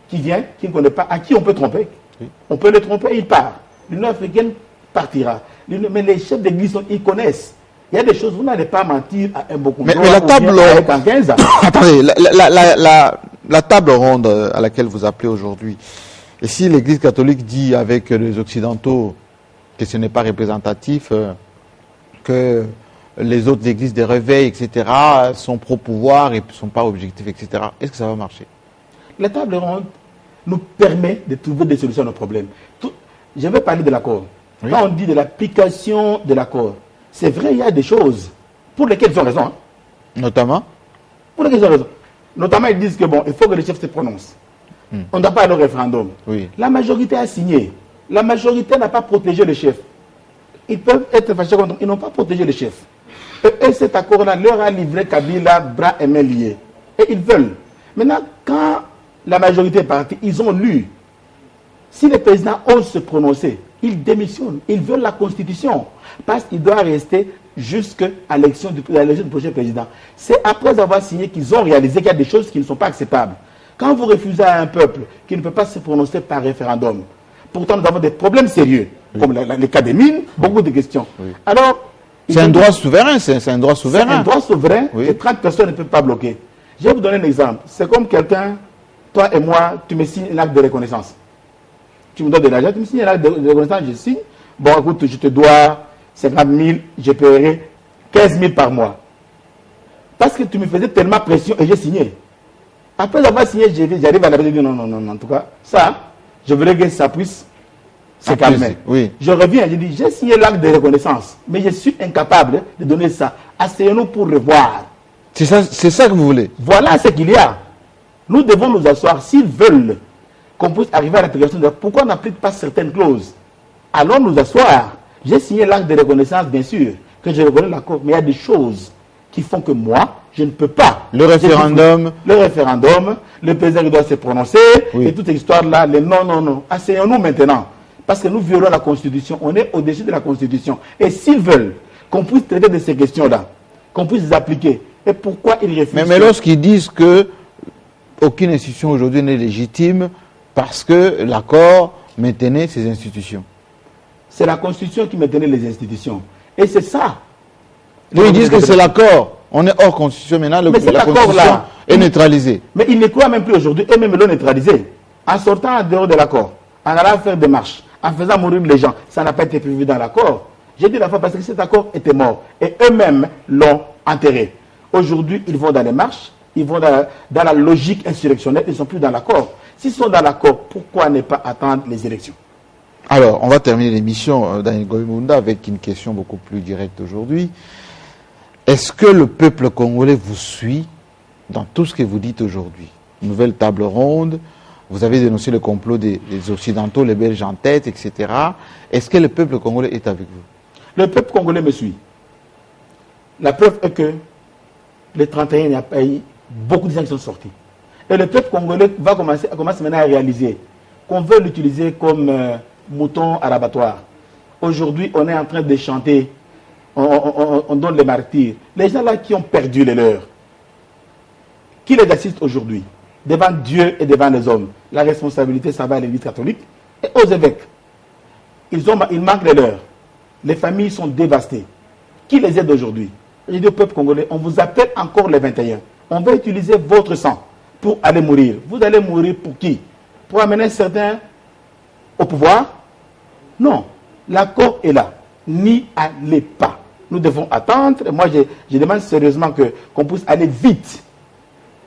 [SPEAKER 2] qui vient, qui ne connaît pas, à qui on peut tromper. Oui. On peut le tromper, il part. L'Union africaine partira. Mais les chefs d'Église, ils connaissent. Il y a des choses, vous n'allez pas mentir à un beaucoup.
[SPEAKER 1] Mais la table ronde... Attendez, la table ronde à laquelle vous appelez aujourd'hui, et si l'Église catholique dit avec les Occidentaux que ce n'est pas représentatif, que les autres églises de réveil, etc., sont pro-pouvoir et ne sont pas objectifs, etc., est-ce que ça va marcher?
[SPEAKER 2] La table ronde nous permet de trouver des solutions à nos problèmes. Je vais parler de l'accord. Oui. Quand on dit de l'application de l'accord, c'est vrai, il y a des choses pour lesquelles ils ont raison. Hein.
[SPEAKER 1] Notamment?
[SPEAKER 2] Pour lesquelles ils ont raison. Notamment, ils disent que bon, il faut que les chefs se prononcent. On ne doit pas aller au référendum.
[SPEAKER 1] Oui.
[SPEAKER 2] La majorité a signé. La majorité n'a pas protégé les chefs. Ils peuvent être fâchés contre eux. Ils n'ont pas protégé les chefs. Et cet accord-là leur a livré Kabila bras et mains liés. Et ils veulent. Maintenant, quand la majorité est partie, ils ont lu. Si les présidents osent se prononcer, ils démissionnent. Ils veulent la Constitution. Parce qu'il doit rester jusqu'à l'élection du prochain président. C'est après avoir signé qu'ils ont réalisé qu'il y a des choses qui ne sont pas acceptables. Quand vous refusez à un peuple qui ne peut pas se prononcer par référendum, pourtant nous avons des problèmes sérieux, comme les cas des mines, beaucoup de questions.
[SPEAKER 1] Oui.
[SPEAKER 2] Alors,
[SPEAKER 1] c'est un droit souverain, c'est un droit souverain.
[SPEAKER 2] C'est un droit souverain
[SPEAKER 1] Oui.
[SPEAKER 2] que 30 personnes ne peuvent pas bloquer. Je vais vous donner un exemple. C'est comme quelqu'un, toi et moi, tu me signes un acte de reconnaissance. Tu me donnes de l'argent, tu me signes un acte de reconnaissance, je signe. Bon, écoute, je te dois 50 000, je paierai 15 000 par mois. Parce que tu me faisais tellement pression et j'ai signé. Après avoir signé, j'arrive à la dire non, en tout cas, ça, je voudrais que ça puisse se calmer.
[SPEAKER 1] Oui.
[SPEAKER 2] Je reviens, je dis, j'ai signé l'acte de reconnaissance, mais je suis incapable de donner ça. Asseyons-nous pour revoir.
[SPEAKER 1] C'est ça que vous voulez.
[SPEAKER 2] Voilà ce qu'il y a. Nous devons nous asseoir. S'ils veulent qu'on puisse arriver à l'intégration, pourquoi on n'applique pas certaines clauses? Allons nous asseoir. J'ai signé l'acte de reconnaissance, bien sûr, que je reconnais l'accord, mais il y a des choses qui font que moi, je ne peux pas.
[SPEAKER 1] Le référendum.
[SPEAKER 2] Le président doit se prononcer,
[SPEAKER 1] Oui.
[SPEAKER 2] et toute cette histoire-là, les non. Asseyons-nous maintenant. Parce que nous violons la Constitution. On est au-dessus de la Constitution. Et s'ils veulent qu'on puisse traiter de ces questions-là, qu'on puisse les appliquer, et pourquoi ils refusent?
[SPEAKER 1] Mais lorsqu'ils disent que aucune institution aujourd'hui n'est légitime parce que l'accord maintenait ces institutions.
[SPEAKER 2] C'est la Constitution qui maintenait les institutions. Et c'est ça.
[SPEAKER 1] Oui, ils disent que c'est l'accord. On est hors Constitution maintenant, la Constitution est neutralisée.
[SPEAKER 2] Mais ils ne croient même plus aujourd'hui. Eux-mêmes l'ont neutralisé. En sortant en dehors de l'accord, en allant faire des marches, en faisant mourir les gens, ça n'a pas été prévu dans l'accord. J'ai dit la fois parce que cet accord était mort. Et eux-mêmes l'ont enterré. Aujourd'hui, ils vont dans les marches, ils vont dans la logique insurrectionnelle, ils ne sont plus dans l'accord. S'ils sont dans l'accord, pourquoi ne pas attendre les élections?
[SPEAKER 1] Alors, on va terminer l'émission, Daniel Goïmunda, avec une question beaucoup plus directe aujourd'hui. Est-ce que le peuple congolais vous suit dans tout ce que vous dites aujourd'hui? Nouvelle table ronde, vous avez dénoncé le complot des Occidentaux, les Belges en tête, etc. Est-ce que le peuple congolais est avec vous?
[SPEAKER 2] Le peuple congolais me suit. La preuve est que le 31, il y a pas eu beaucoup de gens qui sont sortis. Et le peuple congolais commence maintenant à réaliser qu'on veut l'utiliser comme mouton à l'abattoir. Aujourd'hui, on est en train de chanter, on donne les martyrs. Les gens là qui ont perdu les leurs, qui les assistent aujourd'hui, devant Dieu et devant les hommes, la responsabilité, ça va à l'Église catholique et aux évêques. Ils manquent les leurs. Les familles sont dévastées. Qui les aide aujourd'hui? Je dis au peuple congolais, on vous appelle encore les 21. On va utiliser votre sang pour aller mourir. Vous allez mourir pour qui? Pour amener certains au pouvoir? Non. L'accord est là. N'y allez pas. Nous devons attendre. Moi, je demande sérieusement qu'on puisse aller vite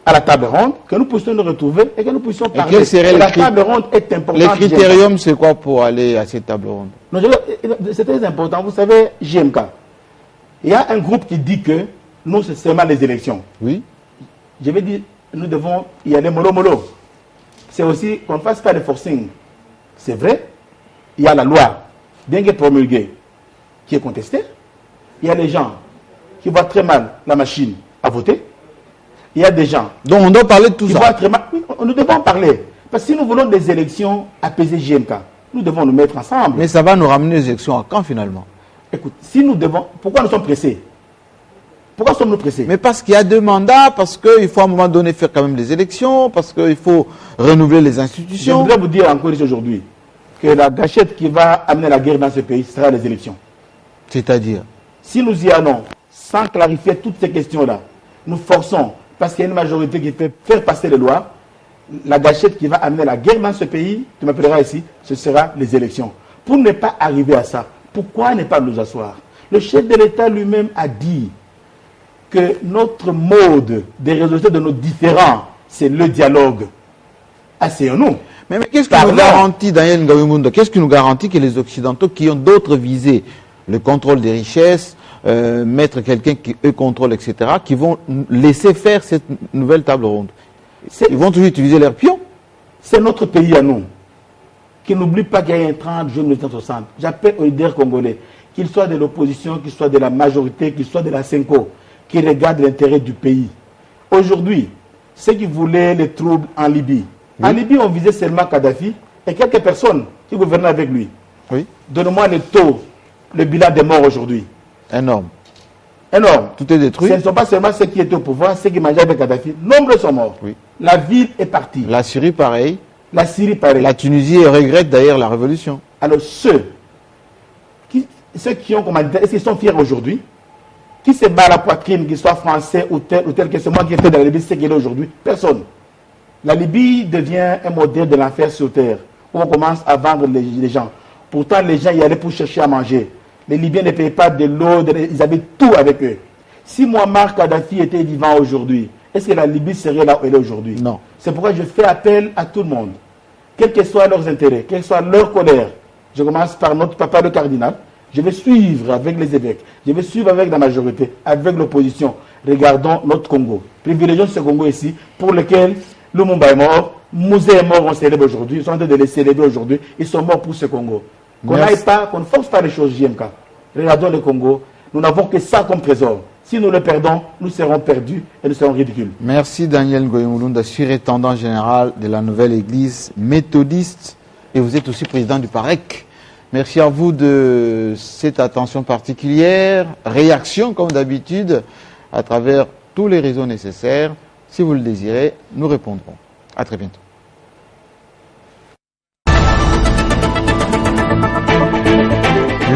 [SPEAKER 2] à la table ronde, que nous puissions nous retrouver et que nous puissions parler. La table ronde est importante.
[SPEAKER 1] Les critériums, c'est quoi pour aller à cette table ronde?
[SPEAKER 2] C'est très important. Vous savez, JMK, il y a un groupe qui dit que nous, c'est seulement les élections.
[SPEAKER 1] Oui.
[SPEAKER 2] Je vais dire, nous devons y aller mollo. C'est aussi qu'on ne fasse pas de forcing. C'est vrai, il y a la loi, bien que promulguée, qui est contestée. Il y a les gens qui voient très mal la machine à voter. Il y a des gens.
[SPEAKER 1] Donc on doit parler de tout ça.
[SPEAKER 2] Voient très mal. Oui, nous devons parler. Parce que si nous voulons des élections apaisées JMK, nous devons nous mettre ensemble.
[SPEAKER 1] Mais ça va nous ramener les élections à quand finalement?
[SPEAKER 2] Écoute, si nous devons. Pourquoi nous sommes pressés? Pourquoi sommes-nous pressés?
[SPEAKER 1] Mais parce qu'il y a 2 mandats, parce qu'il faut à un moment donné faire quand même des élections, parce qu'il faut renouveler les institutions.
[SPEAKER 2] Je voudrais vous dire encore ici aujourd'hui que la gâchette qui va amener la guerre dans ce pays sera les élections.
[SPEAKER 1] C'est-à-dire?
[SPEAKER 2] Si nous y allons sans clarifier toutes ces questions-là, nous forçons, parce qu'il y a une majorité qui fait faire passer les lois, la gâchette qui va amener la guerre dans ce pays, tu m'appelleras ici, ce sera les élections. Pour ne pas arriver à ça, pourquoi ne pas nous asseoir? Le chef de l'État lui-même a dit que notre mode de résolution de nos différends, c'est le dialogue. Asseyons-nous.
[SPEAKER 1] Mais qu'est-ce qui nous garantit, Daniel Ngoïmunda, qu'est-ce qui nous garantit que les Occidentaux qui ont d'autres visées, le contrôle des richesses, mettre quelqu'un qui eux contrôle, etc., qui vont laisser faire cette nouvelle table ronde. Ils vont toujours utiliser leurs pions.
[SPEAKER 2] C'est notre pays à nous. Qui n'oublie pas qu'il y a un 30 juin 1960. J'appelle aux leaders congolais, qu'ils soient de l'opposition, qu'ils soient de la majorité, qu'ils soient de la Senko, qui regardent l'intérêt du pays. Aujourd'hui, ceux qui voulaient les troubles en Libye. Oui. En Libye, on visait seulement Kadhafi et quelques personnes qui gouvernaient avec lui.
[SPEAKER 1] Oui.
[SPEAKER 2] Donne-moi le taux, le bilan des morts aujourd'hui.
[SPEAKER 1] Énorme.
[SPEAKER 2] Énorme.
[SPEAKER 1] Tout est détruit.
[SPEAKER 2] Ce ne sont pas seulement ceux qui étaient au pouvoir, ceux qui mangeaient avec Kadhafi. Nombreux sont morts.
[SPEAKER 1] Oui.
[SPEAKER 2] La ville est partie.
[SPEAKER 1] La Syrie, pareil.
[SPEAKER 2] La Syrie, pareil.
[SPEAKER 1] La Tunisie regrette d'ailleurs la révolution.
[SPEAKER 2] Alors ceux qui ont commandité, est-ce qu'ils sont fiers aujourd'hui? Qui se bat la poitrine, qu'ils soient français ou tel que c'est moi qui ai fait dans la Libye, c'est qu'il est aujourd'hui? Personne. La Libye devient un modèle de l'enfer sur terre, où on commence à vendre les gens. Pourtant, les gens y allaient pour chercher à manger. Les Libyens ne payaient pas de l'eau, ils avaient tout avec eux. Si Muammar Kadhafi était vivant aujourd'hui, est-ce que la Libye serait là où elle est aujourd'hui?
[SPEAKER 1] Non.
[SPEAKER 2] C'est pourquoi je fais appel à tout le monde, quels que soient leurs intérêts, quelle que soit leur colère. Je commence par notre papa le cardinal. Je vais suivre avec les évêques, je vais suivre avec la majorité, avec l'opposition. Regardons notre Congo. Privilégions ce Congo ici, pour lequel Lumumba est mort, Mouzé est mort, on célèbre aujourd'hui. Ils sont en train de les célébrer aujourd'hui. Ils sont morts pour ce Congo. Qu'on n'aille pas, qu'on ne force pas les choses, JMK. Regardons le Congo. Nous n'avons que ça comme trésor. Si nous le perdons, nous serons perdus et nous serons ridicules.
[SPEAKER 1] Merci Daniel Ngoïmoulunda, surintendant général de la nouvelle église méthodiste. Et vous êtes aussi président du PAREC. Merci à vous de cette attention particulière. Réaction, comme d'habitude, à travers tous les réseaux nécessaires. Si vous le désirez, nous répondrons. À très bientôt.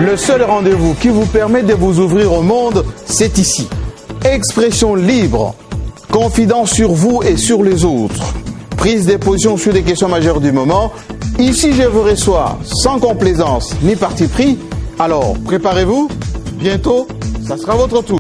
[SPEAKER 1] Le seul rendez-vous qui vous permet de vous ouvrir au monde, c'est ici. Expression libre, confidence sur vous et sur les autres, prise de position sur des questions majeures du moment. Ici, je vous reçois sans complaisance ni parti pris. Alors, préparez-vous, bientôt, ça sera votre tour.